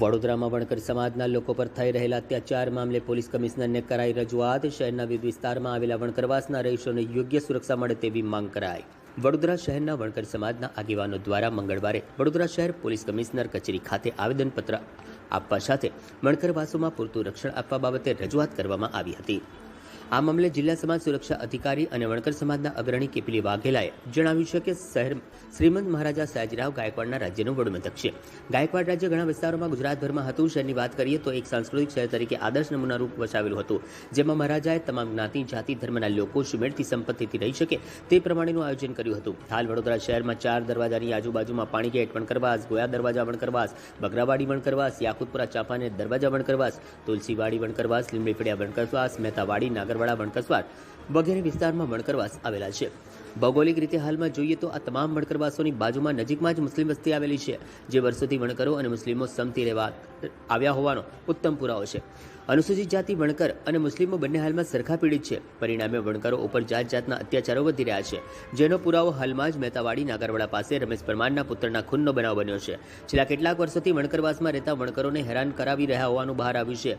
વડોદરામાં વણકર સમાજના લોકો પર થઈ રહેલા અત્યાચાર મામલે પોલીસ કમિશનરને કરાઈ રજૂઆત. શહેરના વિવિધ વિસ્તારમાં આવેલા વણકરવાસના રહીશોને યોગ્ય સુરક્ષા મળે તેવી માંગ કરાઈ. વડોદરા શહેરના વણકર સમાજના આગેવાનો દ્વારા મંગળવારે વડોદરા શહેર પોલીસ કમિશનર કચેરી ખાતે આવેદનપત્ર આપવા સાથે વણકરવાસોમાં પૂરતું રક્ષણ આપવા બાબતે રજૂઆત કરવામાં આવી હતી. આ મામલે જિલ્લા સમાજ સુરક્ષા અધિકારી અને વણકર સમાજના અગ્રણી કેપલી વાઘેલાએ જણાવ્યું છે કે શહેર શ્રીમંત મહારાજા સયાજીરાવ ગાયકવાડના રાજ્યનું વડુમથક છે. ગાયકવાડ રાજ્ય ઘણા વિસ્તારોમાં ગુજરાતભરમાં હતું. શહેરની વાત કરીએ તો એક સાંસ્કૃતિક શહેર તરીકે આદર્શ નમૂનારૂપ વસાવેલું હતું, જેમાં મહારાજાએ તમામ જ્ઞાતિ જાતિ ધર્મના લોકો સુમેળથી સંપત્તિથી રહી શકે તે પ્રમાણેનું આયોજન કર્યું હતું. હાલ વડોદરા શહેરમાં 4 દરવાજાની આજુબાજુમાં પાણીગેટ વણકરવાસ, ગોયા દરવાજા વણકરવાસ, બગરાવાડી વણકરવાસ, યાકુતપુરા ચાંપાનેર દરવાજા વણકરવાસ, તુલસીવાડી વણકરવાસ, લીમડી ફળિયા વણકરવાસ, મહેતાવાડી, નાગરવાડા વણકરવાસ વગેરે વિસ્તારમાં વણકરવાસ આવેલા છે. ભૌગોલિક રીતે હાલમાં જોઈએ તો આ તમામ વણકરવાસોની બાજુમાં નજીકમાં જ મુસ્લિમ વસ્તી આવેલી છે, જે વર્ષોથી વણકરો અને મુસ્લિમો સમથી રહેવા આવ્યા હોવાનો ઉત્તમ પુરાવો છે. અનુસૂચિત જાતિ વણકર અને મુસ્લિમો બંને હાલમાં સરખા પીડિત છે. પરિણામે વણકરો ઉપર જાતના અત્યાચારો વધી રહ્યા છે, જેનો પુરાવો હાલમાં જ મહેતાવાડી નાગરવાડા પાસે રમેશ પરમારના પુત્રના ખૂનનો બનાવ બન્યો છે. છેલ્લા કેટલાક વર્ષોથી વણકરવાસમાં રહેતા વણકરોને હેરાન કરાવી રહ્યા હોવાનું બહાર આવ્યું છે.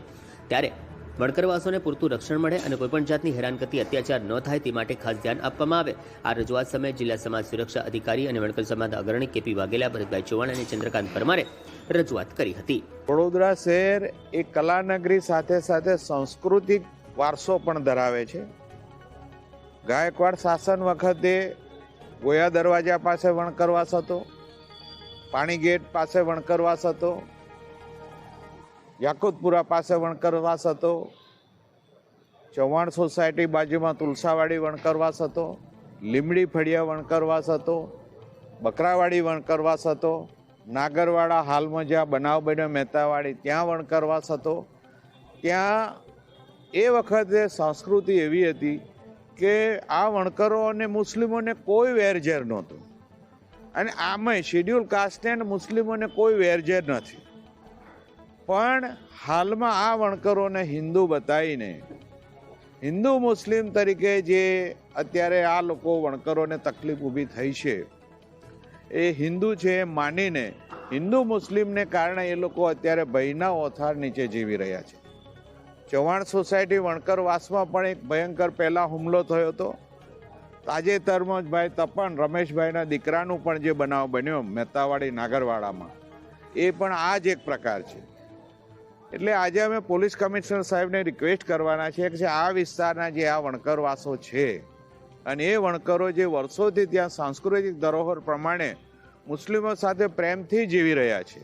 ત્યારે વણકરવાસોને પૂરતું રક્ષણ મળે અને કોઈપણ જાતની હેરાનગતિ અત્યાચાર ન થાય તે માટે ખાસ ધ્યાન આપવામાં આવે. આ રજૂઆત સમયે જિલ્લા સમાજ સુરક્ષા અધિકારી અને વણકર સમાજના અગ્રણી કેપી વાઘેલા, ભરતભાઈ ચૌહાણ અને ચંદ્રકાંત પરમારે રજૂઆત કરી હતી. વડોદરા શહેર એક કલાનગરી સાથે સાથે સાંસ્કૃતિક વારસો પણ ધરાવે છે. ગાયકવાડ શાસન વખતે ગોયા દરવાજા પાસે વણકરવાસ હતો, પાણીગેટ પાસે વણકરવાસ હતો, યાકુતપુરા પાસે વણકરવાસ હતો, ચૌહાણ સોસાયટી બાજુમાં તુલસાવાડી વણકરવાસ હતો, લીમડી ફળિયા વણકરવાસ હતો, બકરાવાડી વણકરવાસ હતો, નાગરવાડા હાલમાં જ્યાં બનાવ બન્યો મહેતાવાડી ત્યાં વણકરવાસ હતો. ત્યાં એ વખતે સંસ્કૃતિ એવી હતી કે આ વણકરો અને મુસ્લિમોને કોઈ વેરઝેર નહોતું, અને આમાંય શેડ્યુલ કાસ્ટ અને મુસ્લિમોને કોઈ વેરઝેર નથી. પણ હાલમાં આ વણકરોને હિન્દુ બતાવીને હિન્દુ મુસ્લિમ તરીકે જે અત્યારે આ લોકો વણકરોને તકલીફ ઊભી થઈ છે, એ હિન્દુ છે એમ માનીને હિન્દુ મુસ્લિમને કારણે એ લોકો અત્યારે ભયના ઓથાર નીચે જીવી રહ્યા છે. ચૌહાણ સોસાયટી વણકરવાસમાં પણ એક ભયંકર પહેલાં હુમલો થયો હતો. તાજેતરમાં જ ભાઈ તપન રમેશભાઈના દીકરાનું પણ જે બનાવ બન્યો મહેતાવાડી નાગરવાડામાં, એ પણ આ જ એક પ્રકાર છે. એટલે આજે અમે પોલીસ કમિશનર સાહેબને રિક્વેસ્ટ કરવાના છે કે આ વિસ્તારના જે આ વણકરવાસો છે અને એ વણકરો જે વર્ષોથી ત્યાં સાંસ્કૃતિક ધરોહર પ્રમાણે મુસ્લિમો સાથે પ્રેમથી જીવી રહ્યા છે,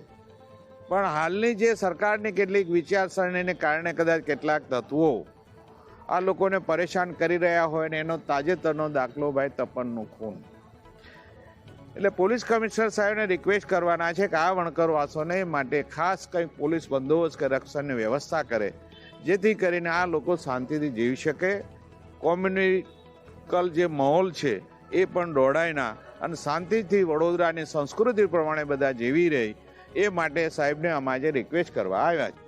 પણ હાલની જે સરકારની કેટલીક વિચારસરણીને કારણે કદાચ કેટલાક તત્વો આ લોકોને પરેશાન કરી રહ્યા હોય, ને એનો તાજેતરનો દાખલો ભાઈ તપનનું ખૂન. એટલે પોલીસ કમિશનર સાહેબને રિક્વેસ્ટ કરવાના છે કે આ વણકરવાસોને માટે ખાસ કંઈક પોલીસ બંદોબસ્ત કે રક્ષણની વ્યવસ્થા કરે, જેથી કરીને આ લોકો શાંતિથી જીવી શકે. કોમ્યુનિકલ જે માહોલ છે એ પણ દોડાય ના, અને શાંતિથી વડોદરાની સંસ્કૃતિ પ્રમાણે બધા જીવી રહે, એ માટે સાહેબને અમે આજે રિક્વેસ્ટ કરવા આવ્યા છે.